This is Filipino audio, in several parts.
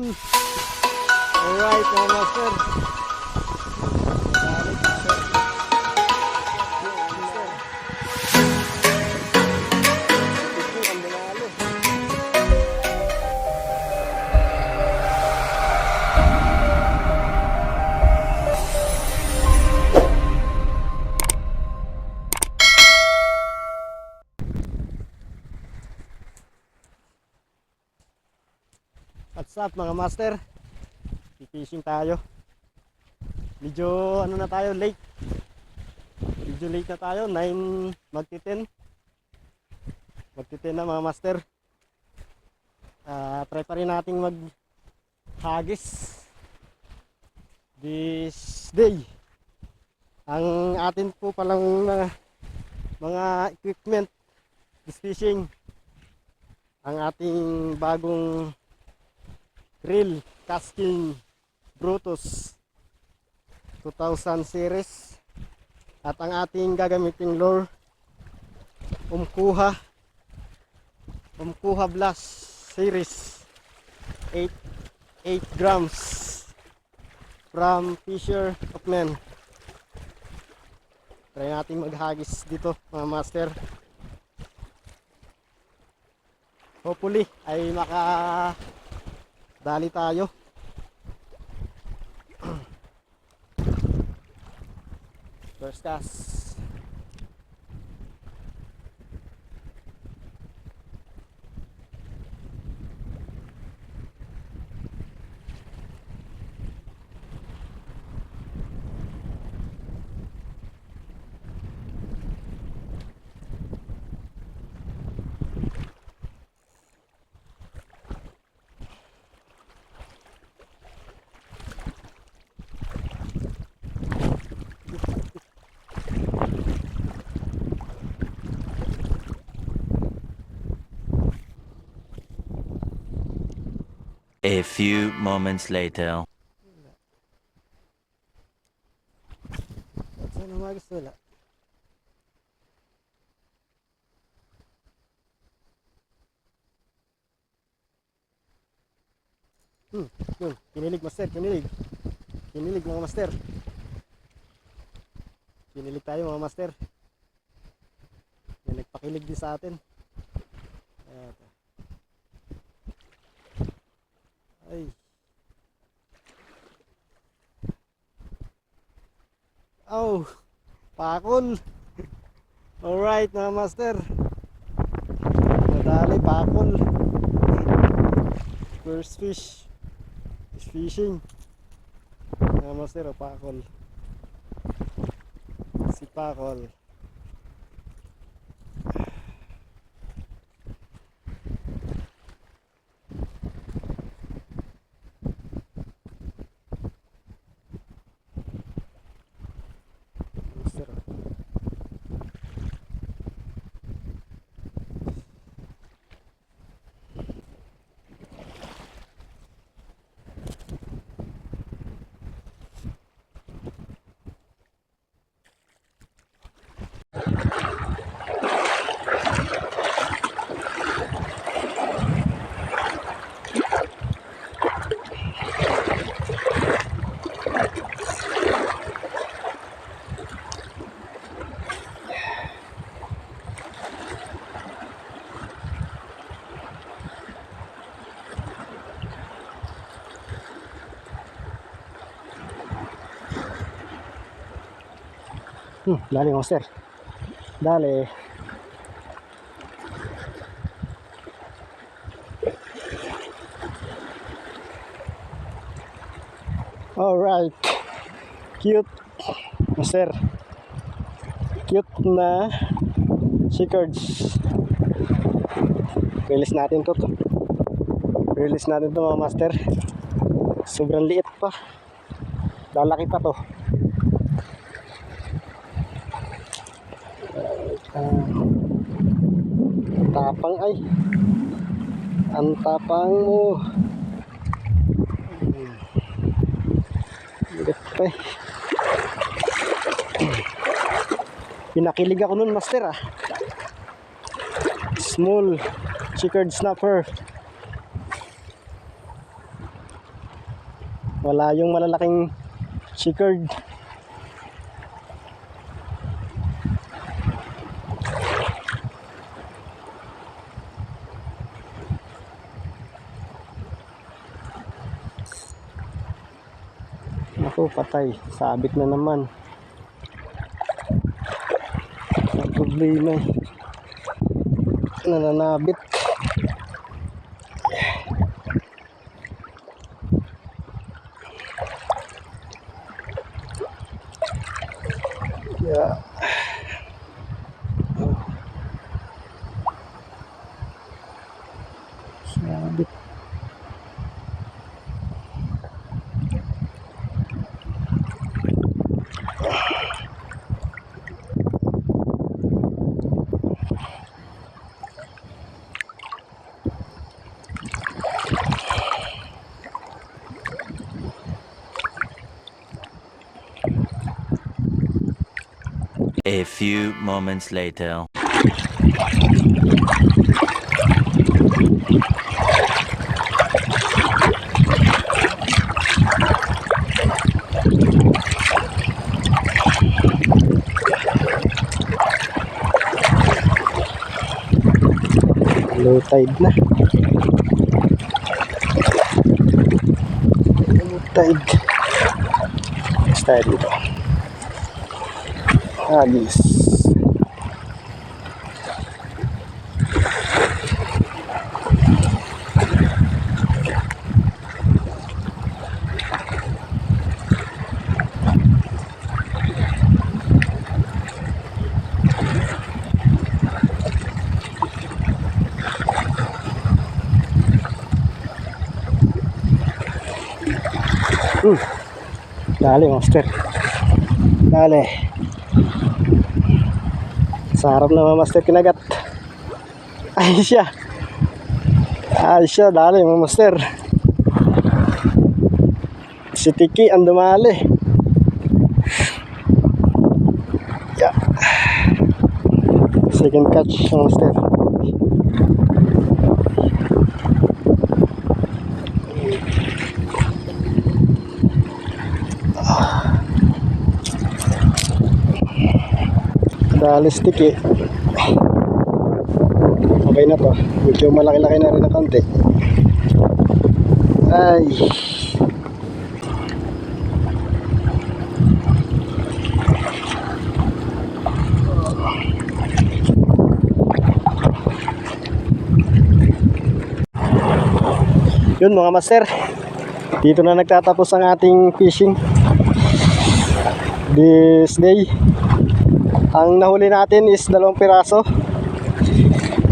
Alright mga master. What's up mga master? Fishing tayo. Medyo ano na tayo, late. Medyo late na tayo, 9 magti-10. Magti-10 na mga master. Try pa rin nating maghagis this day. Ang atin po palang mga equipment this fishing, ang ating bagong reel casting Brutus 2000 series, at ang ating gagamiting lure Umkuha Blast series 8 grams from Fisher of Men. Try natin maghagis dito mga master. Hopefully ay dali tayo. First cast. A few moments later. Sana magis wala. Yun, kinilig master, kinilig. Kinilig mga master. Kinilig tayo mga master. Yan, nagpakilig din sa atin. Ayan. Ay. Oh, pakol. Alright mga master. Nadali pakol. First fish is fishing. Mga master, pakol. Si pakol. Dali master. Dali. Alright. Cute master. Cute na shakers. Release natin to. Release natin to mga master. Sobrang liit pa. Lalaki pa to. Tapang ay. Ang tapang mo. Liit pa eh. Pinakilig ako nun master ah. Small checkered snapper. Wala yung malalaking chicard. Ako, patay. Sabit na naman. Ang problema eh. Nananabit. Yeah. Sabit. A few moments later. Low tide na. Low tide. Next tayo dito. Agis. Dali, master. Dali. Sa harap na master kinagat. Ay siya. Ay siya, dali mga master. Si Tiki ang dumali. Yeah. Second catch mga master. Dali si Tiki. Okay na to. Medyo malaki-laki na rin ang konti. Ay. Yun mga master. Dito na nagtatapos ang ating fishing this day. Ang nahuli natin is 2 piraso.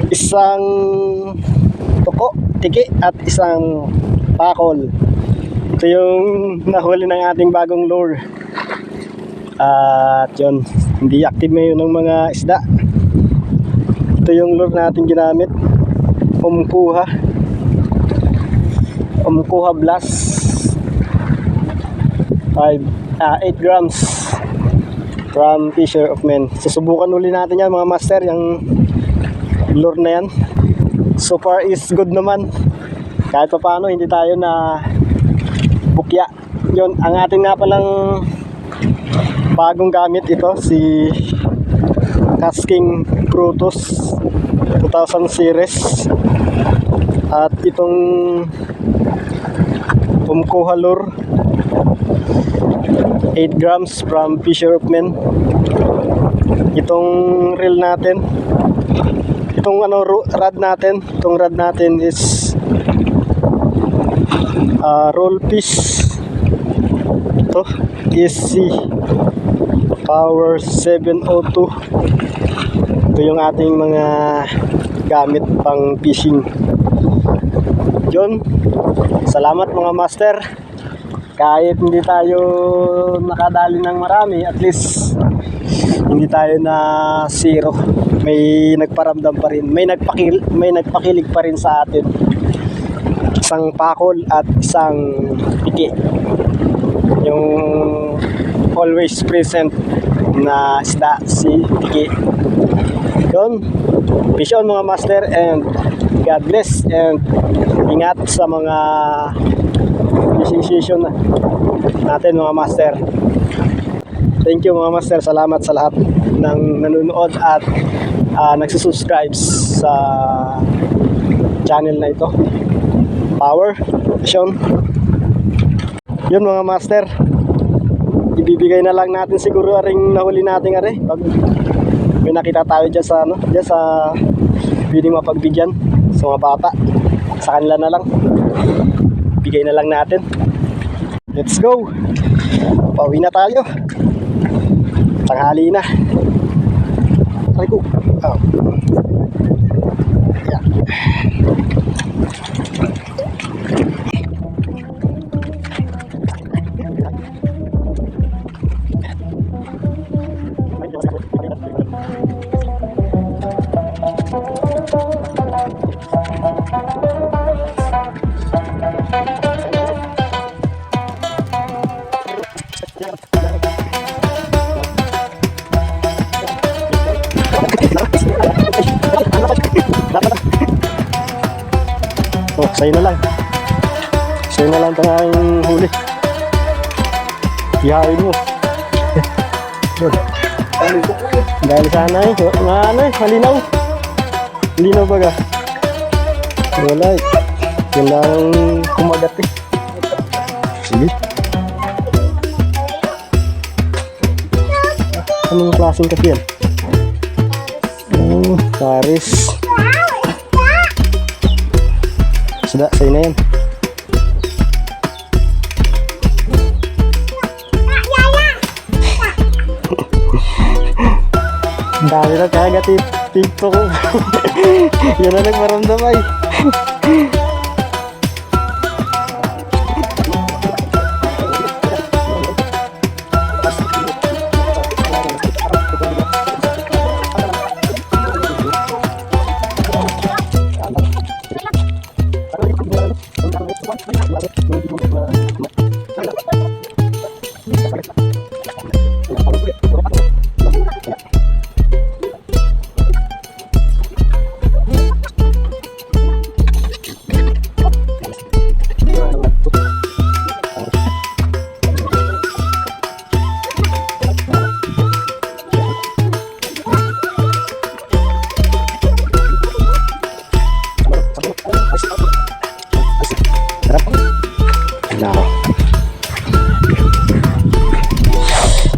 Isang tuko, tiki at isang pakol. Ito yung nahuli ng ating bagong lure. At yun, hindi active ngayon ng mga isda. Ito yung lure natin ginamit. Umkuha Blast 8 grams from Fisher of Men. Susubukan uli natin yan mga master, yung lure na yan. So far is good naman. Kahit pa paano hindi tayo na bukya. Yun, ang ating nga palang bagong gamit ito, si Casking Brutus 2000 series. At itong Umkuha lure 8 grams from Fisher of Men. Itong reel natin, itong rod natin is roll fish. Ito ESC Power 702. Ito yung ating mga gamit pang fishing. Yun, salamat mga master. Kahit hindi tayo nakadali ng marami, at least hindi tayo na zero. May nagparamdam pa rin, may nagpakilig pa rin sa atin. Isang pakol at isang piki, yung always present na isda, si Tiki. Yun, fish on mga master, and God bless, and ingat sa mga fishing appreciation na natin mga master. Thank you mga master, salamat sa lahat ng nanonood at nagsusubscribe sa channel na ito, Power Vision. Yun mga master, ibibigay na lang natin siguro ring nahuli natin pag may nakita tayo dyan sa dyan sa pwedeng mapagbigyan sa mga bata, sa kanila na lang bigay na lang natin. Let's go, pauwi na tayo, tanghali na. Try ko. Oh. Yeah. Oh, sa'yo na lang. Sa'yo na lang itong aking huli. Ihain mo. Dahil sana malinaw. Malinaw baga. Wala yun lang kumagat Sige. Anong klaseng kape yan? Paris. Sudah, sa'yo na yan. Dami na kagat TikTok ko. Yan na nagmaramdam ay.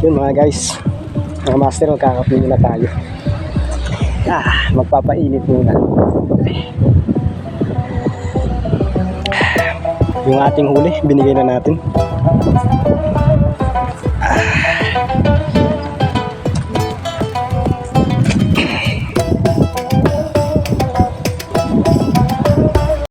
Yun mga guys, mga master, magkakape na tayo. Magpapainit muna. Yung ating huli, binigay na natin.